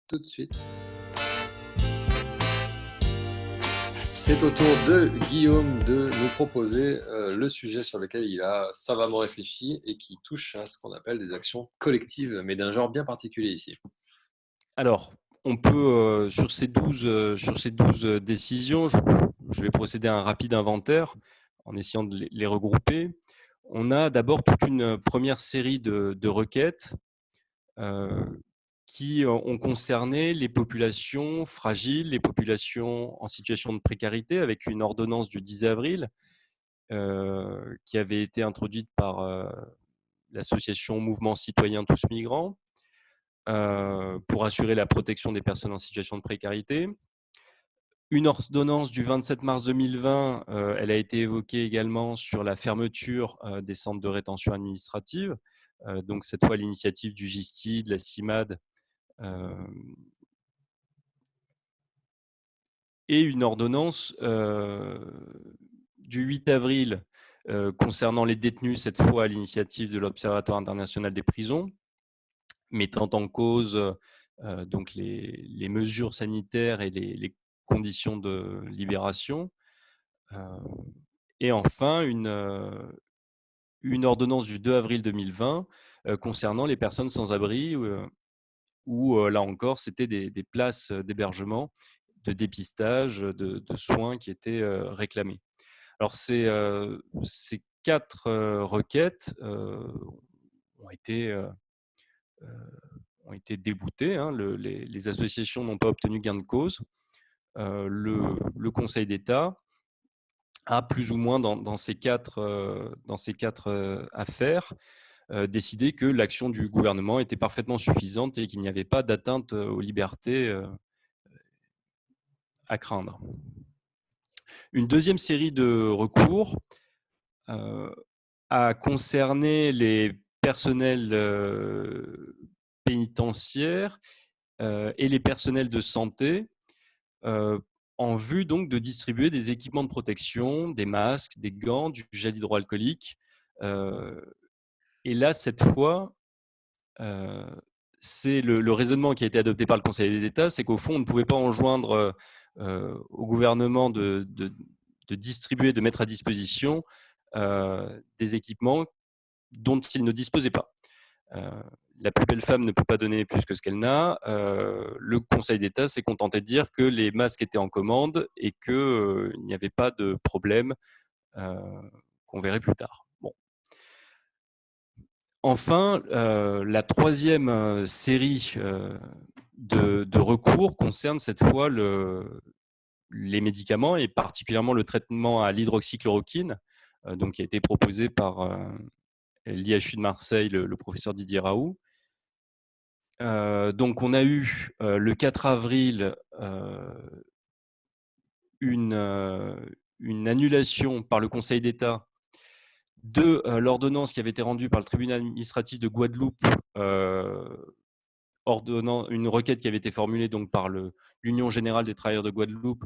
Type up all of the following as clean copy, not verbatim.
tout de suite. C'est au tour de Guillaume de nous proposer le sujet sur lequel il a savamment réfléchi et qui touche à ce qu'on appelle des actions collectives, mais d'un genre bien particulier ici. Alors, on peut, sur ces 12 décisions, je vais procéder à un rapide inventaire en essayant de les regrouper. On a d'abord toute une première série de requêtes qui ont concerné les populations fragiles, les populations en situation de précarité, avec une ordonnance du 10 avril qui avait été introduite par l'association Mouvement citoyen Tous Migrants pour assurer la protection des personnes en situation de précarité. Une ordonnance du 27 mars 2020, elle a été évoquée également sur la fermeture des centres de rétention administrative. Donc cette fois, l'initiative du GISTI, de la CIMAD, et une ordonnance du 8 avril concernant les détenus, cette fois à l'initiative de l'Observatoire international des prisons, mettant en cause donc les mesures sanitaires et les conditions de libération. Et enfin, une ordonnance du 2 avril 2020 concernant les personnes sans abri, où là encore, c'était des places d'hébergement, de dépistage, de soins qui étaient réclamées. Alors, ces 4 requêtes ont été déboutées. Hein. Les associations n'ont pas obtenu gain de cause. Le Conseil d'État a plus ou moins dans ces quatre affaires décidé que l'action du gouvernement était parfaitement suffisante et qu'il n'y avait pas d'atteinte aux libertés à craindre. Une deuxième série de recours a concerné les personnels pénitentiaires et les personnels de santé en vue donc de distribuer des équipements de protection, des masques, des gants, du gel hydroalcoolique. Et là, cette fois, c'est le raisonnement qui a été adopté par le Conseil d'État, c'est qu'au fond, on ne pouvait pas enjoindre au gouvernement de distribuer, de mettre à disposition des équipements dont il ne disposait pas. La plus belle femme ne peut pas donner plus que ce qu'elle n'a. Le Conseil d'État s'est contenté de dire que les masques étaient en commande et qu'il n'y avait pas de problème qu'on verrait plus tard. Bon. Enfin, la troisième série de recours concerne cette fois les médicaments et particulièrement le traitement à l'hydroxychloroquine, donc qui a été proposé par l'IHU de Marseille, le professeur Didier Raoult. Donc on a eu le 4 avril une annulation par le Conseil d'État de l'ordonnance qui avait été rendue par le tribunal administratif de Guadeloupe, ordonnant une requête qui avait été formulée donc par l'Union générale des travailleurs de Guadeloupe,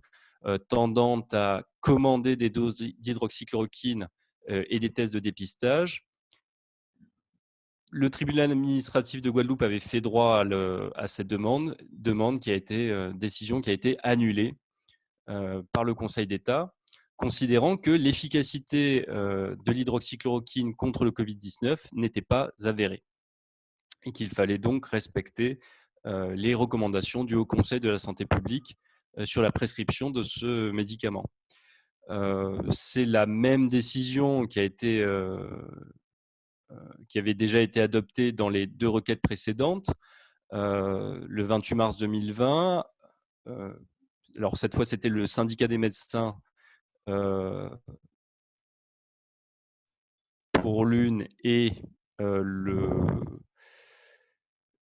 tendant à commander des doses d'hydroxychloroquine et des tests de dépistage. Le tribunal administratif de Guadeloupe avait fait droit à cette demande qui a été décision qui a été annulée par le Conseil d'État, considérant que l'efficacité de l'hydroxychloroquine contre le Covid-19 n'était pas avérée et qu'il fallait donc respecter les recommandations du Haut Conseil de la santé publique sur la prescription de ce médicament. C'est la même décision qui avait déjà été adoptée dans les 2 requêtes précédentes. Le 28 mars 2020, alors cette fois c'était le syndicat des médecins pour l'une et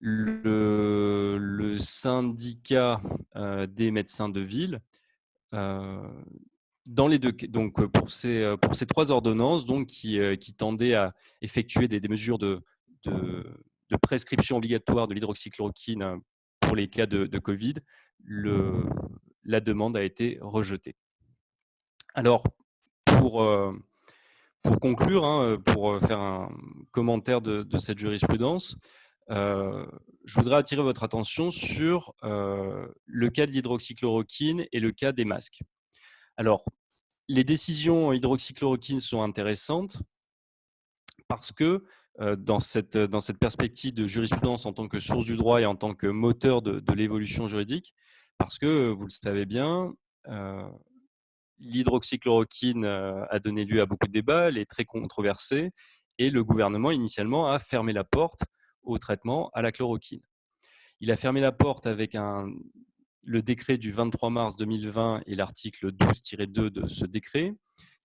le syndicat des médecins de ville. Dans les deux, donc pour ces 3 ordonnances donc, qui tendaient à effectuer des mesures de prescription obligatoire de l'hydroxychloroquine pour les cas de Covid, la demande a été rejetée. Alors, pour conclure, pour faire un commentaire de cette jurisprudence, je voudrais attirer votre attention sur le cas de l'hydroxychloroquine et le cas des masques. Alors, les décisions hydroxychloroquine sont intéressantes parce que dans cette perspective de jurisprudence en tant que source du droit et en tant que moteur de l'évolution juridique, parce que, vous le savez bien, l'hydroxychloroquine a donné lieu à beaucoup de débats, elle est très controversée, et le gouvernement, initialement, a fermé la porte au traitement à la chloroquine. Il a fermé la porte avec le décret du 23 mars 2020 et l'article 12-2 de ce décret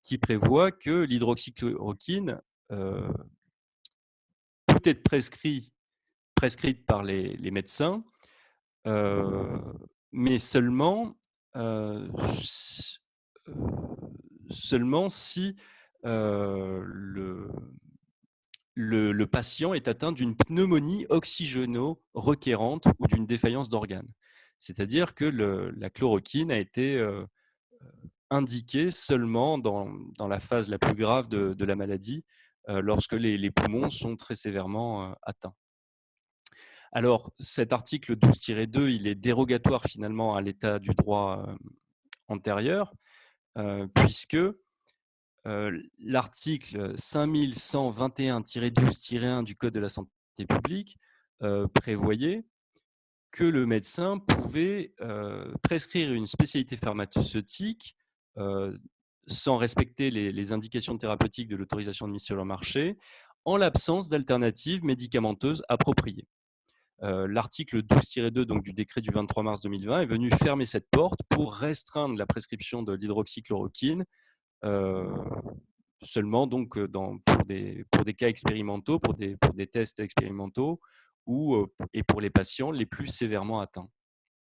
qui prévoit que l'hydroxychloroquine peut être prescrite par les médecins, mais seulement si le patient est atteint d'une pneumonie oxygéno-requérante ou d'une défaillance d'organes. C'est-à-dire que la chloroquine a été indiquée seulement dans la phase la plus grave de la maladie, lorsque les poumons sont très sévèrement atteints. Alors, cet article 12-2, il est dérogatoire finalement à l'état du droit antérieur, puisque l'article 5121-12-1 du Code de la santé publique prévoyait que le médecin pouvait prescrire une spécialité pharmaceutique sans respecter les indications thérapeutiques de l'autorisation de mise sur le marché, en l'absence d'alternatives médicamenteuses appropriées. L'article 12-2 donc, du décret du 23 mars 2020 est venu fermer cette porte pour restreindre la prescription de l'hydroxychloroquine seulement donc, pour des cas expérimentaux, pour des tests expérimentaux et pour les patients les plus sévèrement atteints.